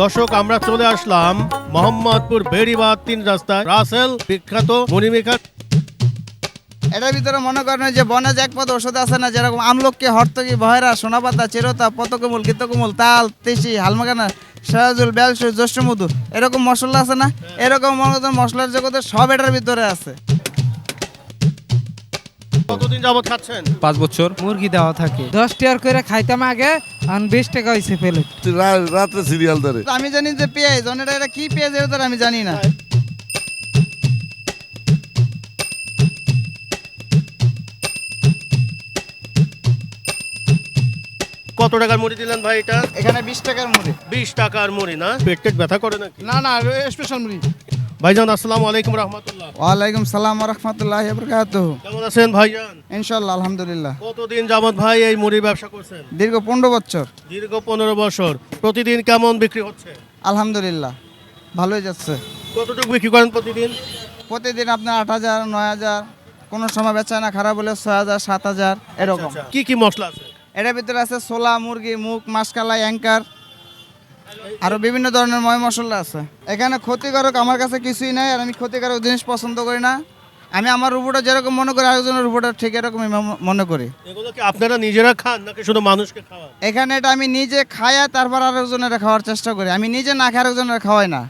দর্শক, আমরা চলে আসলাম মোহাম্মদপুর বেড়িবাঁধ ৩ রাস্তায় রাসেল বিখ্যাত মুড়ি মেকার। এটার ভিতরে মনে করেন যে বনে যে এক পদ ওষুধ আছে না, যেরকম আমলকি, হর্তকি, ভয়রা, সোনাপাতা, চিরতা, পতকমূল, কিতকমূল, তাল, তিসি, হালমাগানা, সরাজুল, বেলসুর, জ্যৈষ্ঠমধু, এরকম মশলা আছে না, এরকম মনে করেন মশলার জগতে সব এটার ভিতরে আছে। কতদিন যাবত খাচ্ছেন? 5 বছর। মুরগি দেওয়া থাকে 10 টাকার করে খাইতাম আগে, এখন 20 টাকা হয়েছে প্লেট। রাত্রে সিরিয়াল ধরে। আমি জানি যে পেঁয়াজ, এটা কি পেঁয়াজ এর ভিতরে আমি জানি না। কত টাকার মুড়ি দিলেন ভাই এটা? এখানে 20 টাকার মুড়ি। 20 টাকার মুড়ি না? পেট ব্যথা করে নাকি? না না, স্পেশাল মুড়ি। ভাইজান আসসালামু আলাইকুম রাহমাতুল্লাহ। ওয়ালাইকুম সালাম ওয়া রাহমাতুল্লাহি ওয়া বারাকাতুহু। কেমন আছেন ভাইজান? ইনশাআল্লাহ আলহামদুলিল্লাহ। কতদিন যাবত ভাই এই মুড়ির ব্যবসা করছেন? দীর্ঘ 15 বছর। দীর্ঘ 15 বছর। প্রতিদিন কেমন বিক্রি হচ্ছে? আলহামদুলিল্লাহ ভালোই যাচ্ছে। কতটুকু বিক্রি করেন প্রতিদিন? প্রতিদিন আপনার 8000, 9000, কোনো সময় বেচা না খারাপ হলে 6000, 7000 এরকম। আচ্ছা, কি কি মশলা আছে? এটার ভিতরে আছে ছোলা, মুরগি, মুগ, মাসকালাই, অ্যাঙ্কার, আরো বিভিন্ন ধরনের ময় মশলা আছে। এখানে ক্ষতিকারক আমার কাছে কিছুই নাই, আর আমি ক্ষতিকারক জিনিস পছন্দ করি না। আমি আমার রুবোটা যেরকম মনে করি আরেকজনের রুবোটা ঠিক এরকমই মনে করি। এগুলো কি আপনারা নিজেরা খান নাকি শুধু মানুষকে খাওয়ান? এখানে এটা আমি নিজে খাই, তারপর আরেকজনের খাওয়ার চেষ্টা করি। আমি নিজে না খাই আরেকজনের খাওয়াই না।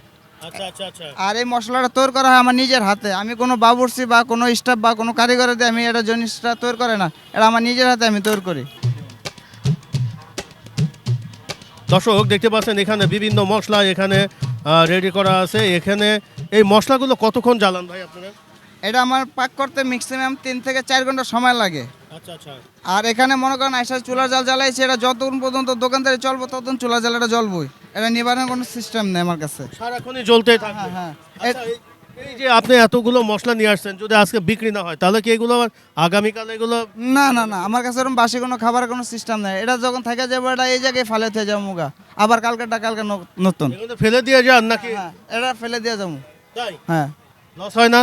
আচ্ছা আচ্ছা আচ্ছা। আর এই মশলাটা তৈরি করা হয় আমার নিজের হাতে। আমি কোনো বাবুর্চি বা কোনো স্টাফ বা কোনো কারিগরের দিয়ে আমি এটা জিনিসটা তৈরি করে না, এটা আমার নিজের হাতে আমি তৈরি করি। দর্শক দেখতে পাচ্ছেন এখানে বিভিন্ন মশলা এখানে রেডি করা আছে। এখানে এই মশলাগুলো কতক্ষণ জ্বালান ভাই আপনারা? এটা আমার পাক করতে ম্যাক্সিমাম 3 থেকে 4 ঘন্টা সময় লাগে। আচ্ছা আচ্ছা। আর এখানে মনে করেন আইসা চুলার জাল জ্বালাইছে, এটা যতক্ষণ পর্যন্ত দোকানদারি চলবো ততক্ষণ চুলার জাল এটা জ্বলবই। এটা নিবারণের কোনো সিস্টেম নেই আমার কাছে। সারাক্ষণই জ্বলতেই থাকে। হ্যাঁ হ্যাঁ। আচ্ছা, এই যে আপনি এতগুলো মশলা নিয়ে আসছেন, যদি আজকে বিক্রি না হয় তাহলে কি এগুলো আবার আগামীকাল এগুলো? না না না, আমার কাছে এরকম বাসি কোনো খাবারের কোনো সিস্টেম নেই। এটা যখন থেকে যাবো এটা এই জায়গায় ফালে থেকে যাবো মুগা, আবার কালকেটা কালকে নতুন। এগুলো ফেলে দিয়ে যান নাকি? হ্যাঁ, এটা ফেলে দিয়ে যাবো। তাই হ্যাঁ, লস হয় না?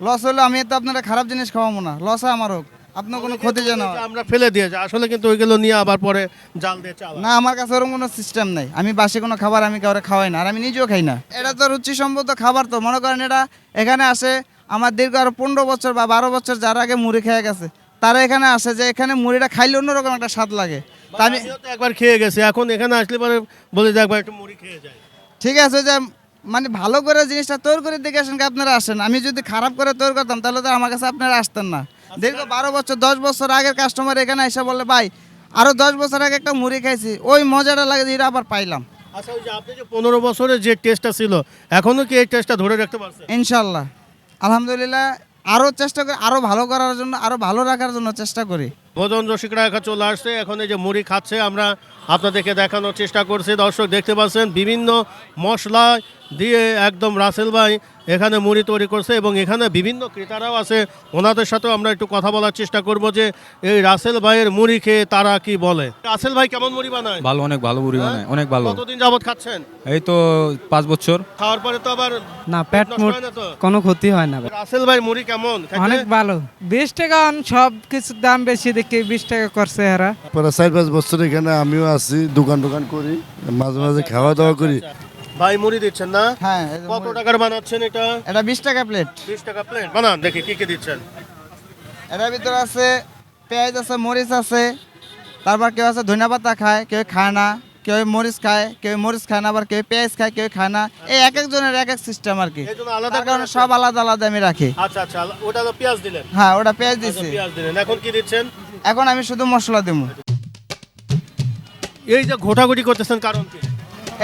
লস হলে আমি তো আপনারা খারাপ জিনিস খাওয়াবো না, লস হয় আমার হোক, আপনার কোনো ক্ষতি যেন হয়। আমরা ফেলে দিয়ে যাই, আসলে কিন্তু ওইগুলো নিয়ে আবার পরে জাল দিয়ে চালা। না, আমার কাছে ওরকম কোনো সিস্টেম নেই। আমি বাসি কোনো খাবার আমি কাউরে খাওয়াই না, আর আমি নিজেও খাই না। এটা তো রুচিসম্মত খাবার, তো মনে করেন এটা এখানে আসে আমার দীর্ঘ আরো 15 বছর বা 12 বছর যারা আগে মুড়ি খেয়ে গেছে তারা এখানে আসে, যে এখানে মুড়িটা খাইলে অন্যরকম একটা স্বাদ লাগে। তা আমি আমিও তো একবার খেয়ে গেছি, এখন এখানে আসলে পরে বলে যে একবার একটু মুড়ি খেয়ে যায়। ঠিক আছে, যে মানে ভালো করে জিনিসটা তৈরি করে দেখে আসেন, আপনারা আসেন। আমি যদি খারাপ করে তৈরি করতাম তাহলে তো আমার কাছে আপনারা আসতেন না। দীর্ঘ 12 বছর 10 বছর আগের কাস্টমার এখানে এসে বলে ভাই আরো 10 বছর আগে একটা মুড়ি খাইছি, ওই মজাটা লাগে যে এটা আবার পাইলাম। আচ্ছা, ওই যে আপনি যে 15 বছরের যে টেস্টটা ছিল এখনো কি এই টেস্টটা ধরে রাখতে পারছেন? ইনশাল্লাহ আলহামদুলিল্লাহ, আরো চেষ্টা করি, আরো ভালো করার জন্য, আরো ভালো রাখার জন্য চেষ্টা করি। ভোজন রসিকরা এখন চলে আসছে, এখন এই যে মুড়ি খাচ্ছে আমরা আপনাদেরকে দেখানোর চেষ্টা করছি। দর্শক দেখতে পাচ্ছেন বিভিন্ন মশলা দিয়ে একদম রাসেল ভাই এখানে মুড়ি তৈরি করছে, এবং এখানে বিভিন্ন ক্রেতারাও আছে, ওনাদের সাথেও আমরা একটু কথা বলার চেষ্টা করব যে এই রাসেল ভাইয়ের মুড়ি খেয়ে তারা কি বলে। রাসেল ভাই কেমন মুড়ি বানায়? ভালো, অনেক ভালো মুড়ি বানায়, অনেক ভালো। কতদিন যাবত খাচ্ছেন? এই তো 5 বছর। খাওয়ার পরে তো আবার না, পেট নষ্ট মোট হয় না তো? কোনো ক্ষতি হয় না। রাসেল ভাই মুড়ি কেমন খাইতে? অনেক ভালো। 20 টাকা, সব কিছুর দাম বেশি দেখে 20 টাকা করছে এরা। প্রায় 4-5 বছর এখানে আমিও আছি, দোকান করি, মাঝে মাঝে খাওয়া দাওয়া করি। ভাই মুড়ি দিচ্ছেন না? হ্যাঁ, কত টাকার বানাচ্ছেন এটা? এটা 20 টাকা প্লেট। 20 টাকা প্লেট বানান দেখি কি কি দিচ্ছেন। এটার ভিতরে আছে পেঁয়াজ আছে, মরিচ আছে, তারপর কেউ আছে ধনিয়া পাতা খায়, কেউ খায় না, কেউ মরিচ খায়, কেউ মরিচ খায় না, আবার কেউ পেঁয়াজ খায়, কেউ খায় না। এই এক একজনের এক এক সিস্টেম আর কি, এই জন্য আলাদা তার কারণে করে সব আলাদা আলাদা আমি রাখি। আচ্ছা আচ্ছা, ওটা তো পেঁয়াজ দিলেন? হ্যাঁ, ওটা পেঁয়াজ আচ্ছা, দিছি। পেঁয়াজ দিলেন। এখন কি দিচ্ছেন? এখন আমি শুধু মশলা দেবো। এই যে ঘোটাঘুটি করতেছেন কারণ কি?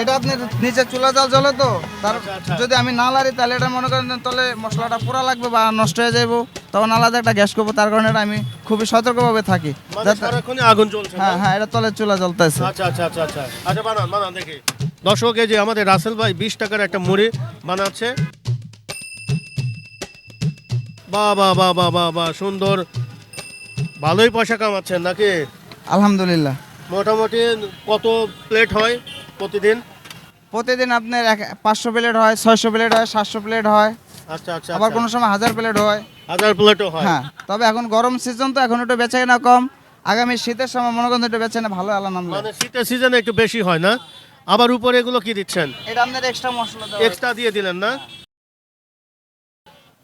এটা আপনি নিচে চুলা জাল জ্বলে তো, তার আচ্ছা, আচ্ছা। যদি আমি না লাড়ি তাহলে এটা মনে করেন তাহলে মশলাটা পুরা লাগবে বা নষ্ট হয়ে যাবো, তখন আলাদা একটা গ্যাস করবো। তার কারণে এটা আমি খুবই সতর্কভাবে থাকি। মানে সারাক্ষণই আগুন জ্বলছে না? হ্যাঁ হ্যাঁ, এটা তলে চুলা জ্বলতেছে। আচ্ছা আচ্ছা আচ্ছা আচ্ছা আচ্ছা, বানান বানান দেখি। দর্শক, এই যে আমাদের রাসেল ভাই 20 টাকার একটা মুড়ি বানাচ্ছে। বাহ বাহ বাহ বাহ বাহ বাহ, সুন্দর। ভালোই পয়সা কামাচ্ছেন নাকি? আলহামদুলিল্লাহ। মোটামুটি কত প্লেট হয় প্রতিদিন? প্রতিদিন আপনার 500 প্লেট হয়, 600 প্লেট হয়, 700 প্লেট হয়, আচ্ছা আচ্ছা, আবার আচ্ছা। কোনো সময় 1000 প্লেট হয়। 1000 প্লেটও হয়? হ্যাঁ, তবে এখন গরম সিজন তো এখন একটু বেচা কিনা কম। আগামী শীতের সময় মনে করেন একটু বেচা কিনা ভালো আল্লাহ নাম। মানে শীতের সিজনে একটু বেশি হয় না? আবার উপরে এগুলো কি দিচ্ছেন? এটা আপনার এক্সট্রা মশলা দেওয়া এক্সট্রা দিয়ে দিলেন না?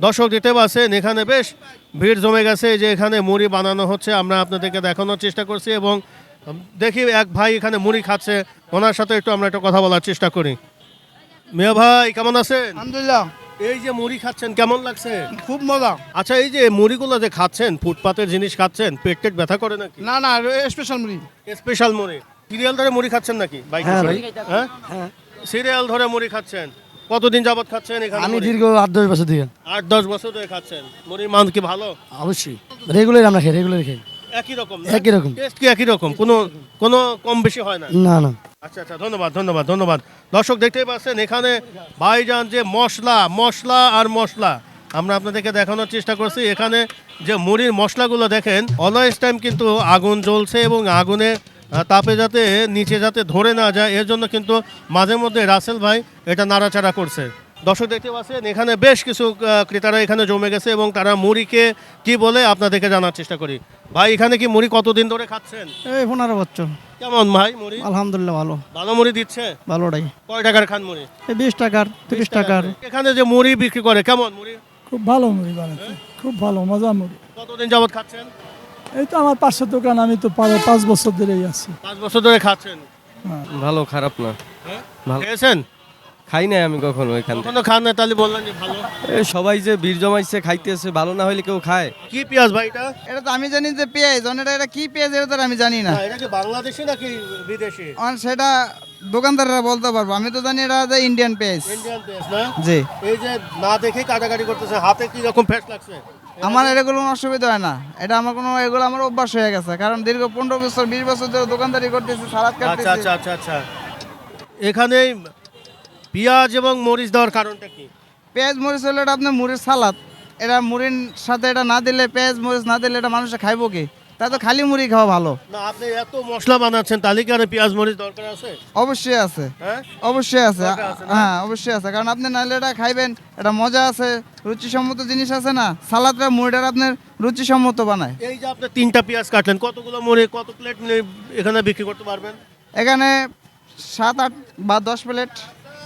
দর্শক দিতে পারছেন এখানে বেশ ভিড় জমে গেছে, যে এখানে মুড়ি বানানো হচ্ছে, আমরা আপনাদেরকে দেখানোর চেষ্টা করছি এবং দেখি এক ভাই এখানে মুড়ি খাচ্ছে, ওনার সাথে একটু আমরা একটু কথা বলার চেষ্টা করি। মিয়া ভাই কেমন আছেন? আলহামদুলিল্লাহ, এই যে মুড়ি খাচ্ছেন কেমন লাগছে? খুব মজা। আচ্ছা, এই যে মুড়িগুলো যে খাচ্ছেন, ফুটপাতের জিনিস খাচ্ছেন, পেট টেট ব্যথা করে নাকি? না না, স্পেশাল মুড়ি। স্পেশাল মুড়ি। সিরিয়াল ধরে মুড়ি খাচ্ছেন নাকি ভাই? হ্যাঁ, সিরিয়াল ধরে মুড়ি খাচ্ছেন। কতদিন যাবত খাচ্ছেন এখানে? আমি দীর্ঘ 8-10 বছর থেকে। 8-10 বছর ধরে খাচ্ছেন। মুড়ির মান কি ভালো? অবশ্যই রেগুলার আমরা খাই, রেগুলার খাই। একই রকম না? একই রকম। টেস্ট কি একই রকম? কোনো কম বেশি হয় না? না না, আচ্ছা আচ্ছা, ধন্যবাদ ধন্যবাদ ধন্যবাদ। দর্শক দেখতেই পাচ্ছেন এখানে ভাইজান যে মশলা আর মশলা আমরা আপনাদেরকে দেখানোর চেষ্টা করছি। এখানে যে মুড়ির মশলাগুলো দেখেন, অলওয়েজ টাইম কিন্তু আগুন জ্বলছে এবং আগুনে তাপে যাতে নিচে যাতে ধরে না যায় এর জন্য কিন্তু মাঝে মধ্যে রাসেল ভাই এটা নাড়াচাড়া করছে। দর্শক দেখতে পাচ্ছেন এখানে বেশ কিছু ক্রেতারা এখানে জমে গেছে এবং তারা মুড়িকে কি বলে আপনাদেরকে জানার চেষ্টা করি। ভাই এখানে কি মুড়ি কতদিন ধরে খাচ্ছেন? এই 15 বছর। কেমন ভাই মুড়ি? আলহামদুলিল্লাহ ভালো, ভালো মুড়ি দিচ্ছে? ভালোটাই। কয় টাকার খান মুড়ি? এই 20 টাকার, 30 টাকার। এখানে যে মুড়ি বিক্রি করে কেমন মুড়ি? খুব ভালো মুড়ি বানাচ্ছে, খুব ভালো মজা মুড়ি। কতদিন যাবত খাচ্ছেন? এই তো আমার পাশের দোকান, আমি তো 5 বছর ধরেই আছি। 5 বছর ধরে খাচ্ছেন? ভালো, খারাপ না। ভালো। খেয়েছেন? খাই নাই আমি কখনো এখান থেকে। কখনো খান না, তাহলে বললেন যে ভালো। এই সবাই যে ভিড় জমাইছে খাইতেছে, ভালো না হইলে কেউ খায়? কি পেঁয়াজ ভাই এটা? এটা তো আমি জানি যে পেঁয়াজ, এটা কি পেঁয়াজ এটা তো আমি জানি না। না, এটা কি বাংলাদেশি নাকি বিদেশি? সেটা দোকানদাররা বলতে পারবো, আমি তো জানি এটা যে ইন্ডিয়ান পেঁয়াজ। ইন্ডিয়ান পেঁয়াজ না? জি, এই যে না দেখে কাটাকাটি করতেছে, হাতে কি রকম ফেস লাগছে? আমার এগুলো কোনো অসুবিধা হয় না। এটা আমার এগুলো আমার অভ্যাস হয়ে গেছে, কারণ দীর্ঘ 15 বছর 20 বছর ধরে দোকানদারি করতেছি, সালাদ আচ্ছা কাটতেছি। আচ্ছা আচ্ছা আচ্ছা। এখানে পেঁয়াজ এবং মরিচ দেওয়ার কারণটা কি? পেঁয়াজ মরিচ হলে এটা আপনার মুড়ির সালাদ, এটা মুড়ির সাথে এটা না দিলে, পেঁয়াজ মরিচ না দিলে এটা মানুষে খাইবো কি? তা তো খালি মুড়ি খাওয়া ভালো। না, আপনি এত মশলা বানাচ্ছেন, তাহলে কি আর পেঁয়াজ মরিচ দরকার আছে? অবশ্যই আছে, হ্যাঁ, অবশ্যই আছে। দরকার আছে না? হ্যাঁ, অবশ্যই আছে, কারণ আপনি নাহলে এটা খাইবেন, এটা মজা আছে, রুচিসম্মত জিনিস আছে না। সালাদটা মুড়িটা আপনার রুচিসম্মত বানায়। এই যে আপনি 3টা পেঁয়াজ কাটলেন, কতগুলো মুড়ি, কত প্লেট এখানে বিক্রি করতে পারবেন? এখানে 7-8 বা 10 প্লেট।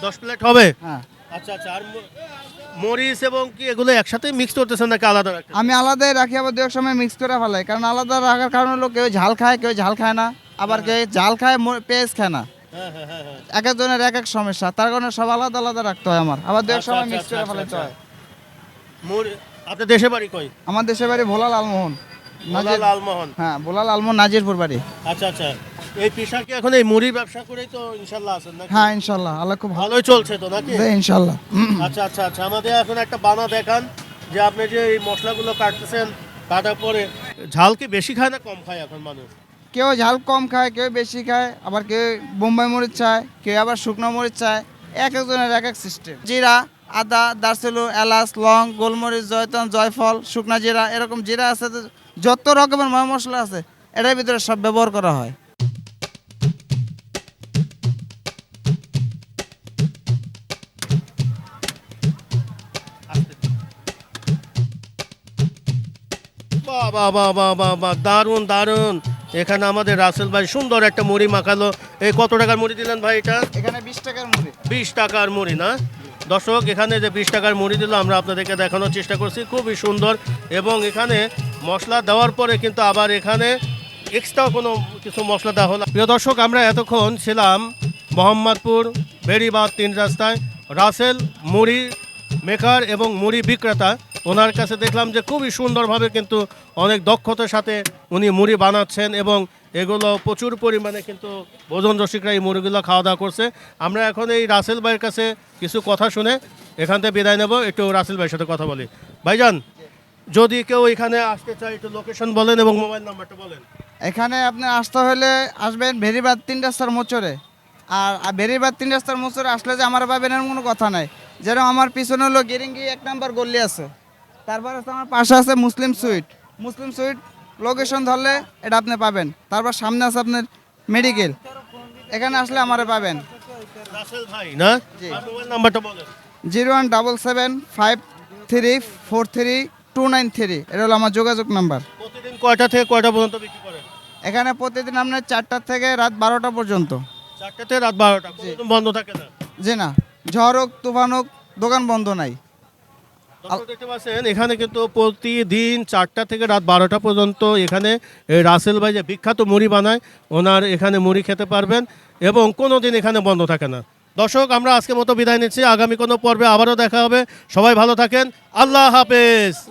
10 প্লেট হবে? হ্যাঁ, আচ্ছা আচ্ছা। আর মরিচ এবং কি এগুলো একসাথে মিক্স করতেছেন নাকি আলাদা রাখতেছেন? আমি আলাদাই রাখি, আবার দু এক সময় মিক্স করে ফেলাই, কারণ আলাদা রাখার কারণে হলো কেউ ঝাল খায়, কেউ ঝাল খায় না, আবার কেউ ঝাল খায় পেঁয়াজ খায় না। হ্যাঁ হ্যাঁ হ্যাঁ হ্যাঁ। এক একজনের এক এক সমস্যা, তার কারণে সব আলাদা আলাদা রাখতে হয় আমার, আবার দু এক আচ্ছা, সময় আচ্ছা, মিক্স করে আচ্ছা, ফেলাতে আচ্ছা। হয়। আপনার দেশে বাড়ি কই? আমার দেশের বাড়ি ভোলা লালমোহন। ভোলা লালমোহন। হ্যাঁ, ভোলা লালমোহন, নাজিরপুর বাড়ি। আচ্ছা আচ্ছা। এই পেশা কি এখন এই মুড়ির ব্যবসা করেই তো ইনশাল্লাহ আছেন নাকি? হ্যাঁ, ইনশাল্লাহ, আল্লাহ খুব ভালো। ভালোই চলছে তো নাকি? ইনশাল্লাহ। আচ্ছা আচ্ছা আচ্ছা। আমাদের এখন একটা বানা দেখান, যে আপনি যে এই মশলাগুলো কাটতেছেন, কাটার পরে ঝাল কি বেশি খায় না কম খায় এখন মানুষ? কেউ ঝাল কম খায়, কেউ বেশি খায়, আবার কেউ বোম্বাই মরিচ চায়, কেউ আবার শুকনো মরিচ চায়। এক একজনের এক এক সিস্টেম। জিরা, আদা, দারচিনি, এলাচ, লং, গোলমরিচ, জয়তন, জয়ফল, শুকনা জিরা, এরকম জিরা আছে, যত রকমের ময় মশলা আছে এটার ভিতরে সব ব্যবহার করা হয়। বাহ বাহ বাহ বাহ বাহ বাহ, দারুণ দারুণ। এখানে আমাদের রাসেল ভাই সুন্দর একটা মুড়ি মাখালো। এই কত টাকার মুড়ি দিলেন ভাই এটা? এখানে 20 টাকার মুড়ি। 20 টাকার মুড়ি না? দর্শক এখানে যে 20 টাকার মুড়ি দিল, আমরা আপনাদেরকে দেখানোর চেষ্টা করছি, খুবই সুন্দর। এবং এখানে মশলা দেওয়ার পরে কিন্তু আবার এখানে এক্সট্রা কোনো কিছু মশলা দেওয়া হলো। প্রিয় দর্শক, আমরা এতক্ষণ ছিলাম মোহাম্মদপুর বেড়িবাঁধ 3 রাস্তায় রাসেল মুড়ি মেকার এবং মুড়ি বিক্রেতা। ওনার কাছে দেখলাম যে খুবই সুন্দরভাবে কিন্তু অনেক দক্ষতার সাথে উনি মুড়ি বানাচ্ছেন এবং এগুলো প্রচুর পরিমাণে কিন্তু ভোজন রসিকরা এই মুড়িগুলো খাওয়া দাওয়া করছে। আমরা এখন এই রাসেল ভাইয়ের কাছে কিছু কথা শুনে এখান থেকে বিদায় নেব। একটু রাসেল ভাইয়ের সাথে কথা বলি। ভাইজান, যদি কেউ এখানে আসতে চায় একটু লোকেশন বলেন এবং মোবাইল নাম্বারটা বলেন। এখানে আপনি আসতে হলে আসবেন বেড়িবাঁধ 3 রাস্তার মোচরে। আর বেড়িবাঁধ 3 রাস্তার মোচরে আসলে যে আমার পাবেন এর কোনো কথা নাই। যেরকম আমার পিছনে হলো গেরিঙ্গি 1 নম্বর গল্লি আছে, তারপর আছে আমার পাশে আছে মুসলিম সুইট লোকেশন ধরলে এটা আপনি পাবেন। তারপর সামনে আছে আপনার মেডিকেল, এখানে আসলে আমারে পাবেন। রাসেল ভাই না? জি। আর মোবাইল নাম্বারটা বলেন। 01775332993, এটা হলো আমার যোগাযোগ নাম্বার। প্রতিদিন কয়টা থেকে কয়টা পর্যন্ত বিক্রি করেন? এখানে প্রতিদিন আপনার 4টা থেকে রাত 12টা পর্যন্ত। 4টা থেকে রাত 12টা কোনোদিন বন্ধ থাকে না। জি না, ঝড় হোক তুফান হোক দোকান বন্ধ নাই। দর্শক দেখতে পাচ্ছেন এখানে কিন্তু প্রতিদিন 4টা থেকে রাত 12টা পর্যন্ত এখানে এই রাসেল ভাই যে বিখ্যাত মুড়ি বানায় ওনার এখানে মুড়ি খেতে পারবেন এবং কোনো দিন এখানে বন্ধ থাকে না। দর্শক আমরা আজকের মতো বিদায় নিচ্ছি, আগামী কোনো পর্বে আবারও দেখা হবে। সবাই ভালো থাকেন, আল্লাহ হাফেজ।